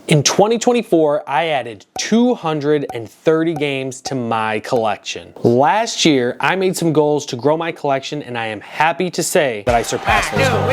In 2024, I added 230 games to my collection. Last year, I made some goals to grow my collection, and I am happy to say that I surpassed those goals.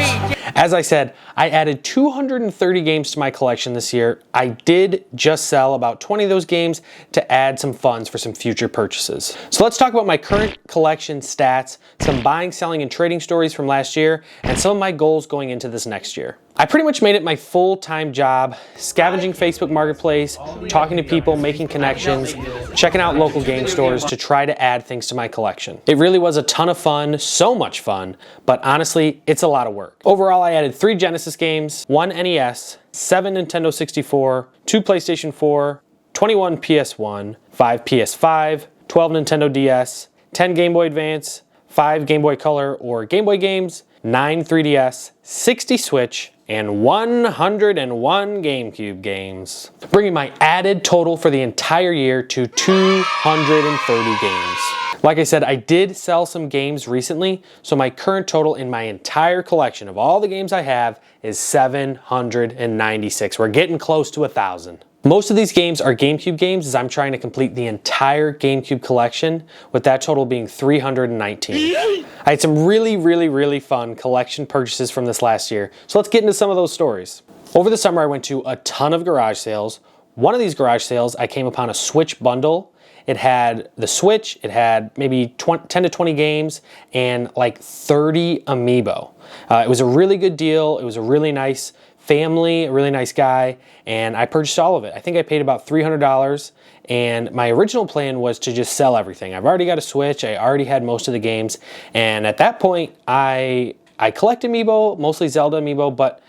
As I said, I added 230 games to my collection this year. I did just sell about 20 of those games to add some funds for some future purchases. So let's talk about my current collection stats, some buying, selling, and trading stories from last year, and some of my goals going into this next year. I pretty much made it my full-time job, scavenging Facebook Marketplace, talking to people, making connections, checking out local game stores to try to add things to my collection. It really was a ton of fun, so much fun, but honestly, it's a lot of work. Overall, I added 3 Genesis games, 1 NES, 7 Nintendo 64, 2 PlayStation 4, 21 PS1, 5 PS5, 12 Nintendo DS, 10 Game Boy Advance, 5 Game Boy Color or Game Boy games, 9 3DS, 60 Switch, and 101 GameCube games, bringing my added total for the entire year to 230 games. Like I said, I did sell some games recently, so my current total in my entire collection of all the games I have is 796. We're getting close to 1,000. Most of these games are GameCube games, as I'm trying to complete the entire GameCube collection, with that total being 319. I had some really fun collection purchases from this last year, so let's get into some of those stories. Over the summer, I went to a ton of garage sales. One of these garage sales, I came upon a Switch bundle. It had the Switch, it had maybe 10 to 20 games, and like 30 amiibo. It was a really good deal. It was a really nice family, a really nice guy, and I purchased all of it. I think I paid about $300, and my original plan was to just sell everything. I've already got a Switch, I already had most of the games, and at that point, I collect amiibo, mostly Zelda amiibo, but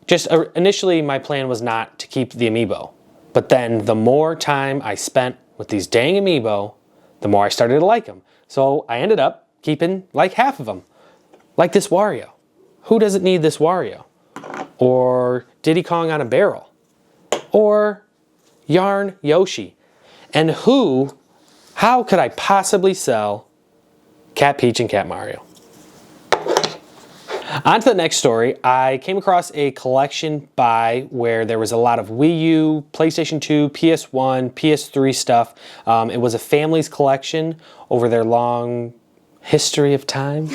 just initially my plan was not to keep the amiibo. But then the more time I spent with these dang amiibo, the more I started to like them. So I ended up keeping like half of them. Like this Wario. Who doesn't need this Wario? Or Diddy Kong on a barrel, or Yarn Yoshi. And how could I possibly sell Cat Peach and Cat Mario? On to the next story. I came across a collection buy where there was a lot of Wii U, PlayStation 2, PS1, PS3 stuff. It was a family's collection over their long history of time.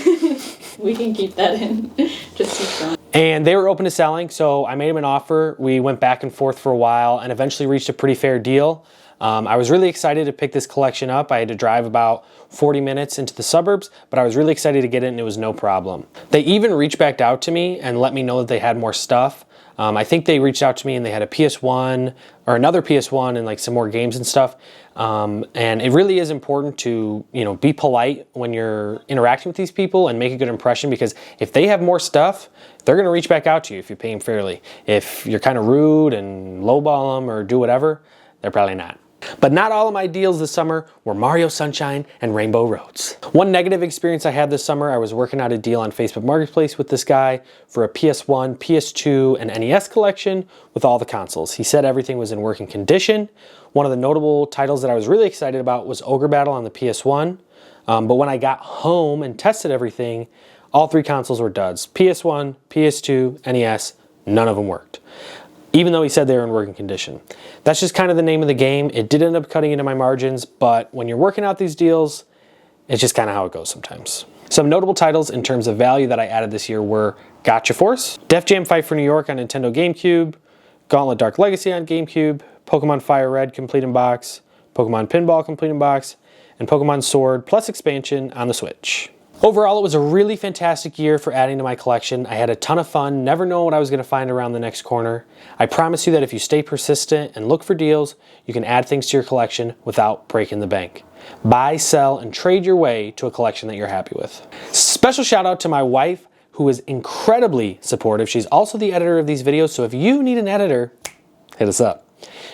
We can keep that in. Just keep going. And they were open to selling, so I made them an offer. We went back and forth for a while and eventually reached a pretty fair deal. I was really excited to pick this collection up. I had to drive about 40 minutes into the suburbs, but I was really excited to get it and it was no problem. They even reached back out to me and let me know that they had more stuff. I think they reached out to me and they had a PS1 or another PS1 and like some more games and stuff. And it really is important to, be polite when you're interacting with these people and make a good impression, because if they have more stuff, they're going to reach back out to you if you pay them fairly. If you're kind of rude and lowball them or do whatever, they're probably not. But not all of my deals this summer were Mario Sunshine and Rainbow Roads. One negative experience I had this summer, I was working out a deal on Facebook Marketplace with this guy for a PS1, PS2, and NES collection with all the consoles. He said everything was in working condition. One of the notable titles that I was really excited about was Ogre Battle on the PS1. But when I got home and tested everything, all 3 consoles were duds. PS1, PS2, NES, none of them worked, even though he said they were in working condition. That's just kind of the name of the game. It did end up cutting into my margins, but when you're working out these deals, it's just kind of how it goes sometimes. Some notable titles in terms of value that I added this year were Gotcha Force, Def Jam Fight for New York on Nintendo GameCube, Gauntlet Dark Legacy on GameCube, Pokemon Fire Red Complete in Box, Pokemon Pinball Complete in Box, and Pokemon Sword Plus Expansion on the Switch. Overall, it was a really fantastic year for adding to my collection. I had a ton of fun, never knowing what I was going to find around the next corner. I promise you that if you stay persistent and look for deals, you can add things to your collection without breaking the bank. Buy, sell, and trade your way to a collection that you're happy with. Special shout out to my wife, who is incredibly supportive. She's also the editor of these videos, so if you need an editor, hit us up.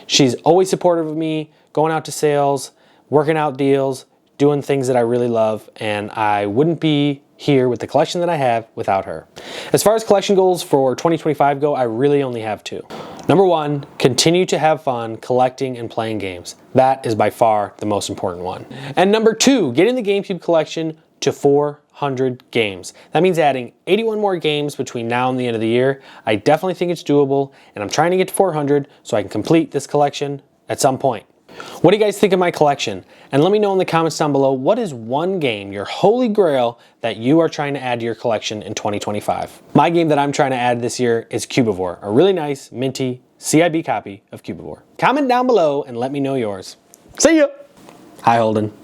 She's always supportive of me, going out to sales, working out deals, doing things that I really love, and I wouldn't be here with the collection that I have without her. As far as collection goals for 2025 go, I really only have 2. Number 1, continue to have fun collecting and playing games. That is by far the most important one. And number 2, getting the GameCube collection to 4 400 games. That means adding 81 more games between now and the end of the year. I definitely think it's doable, and I'm trying to get to 400 so I can complete this collection at some point. What do you guys think of my collection? And let me know in the comments down below, what is one game, your holy grail, that you are trying to add to your collection in 2025? My game that I'm trying to add this year is Cubivore, a really nice, minty CIB copy of Cubivore. Comment down below and let me know yours. See ya! Hi, Holden.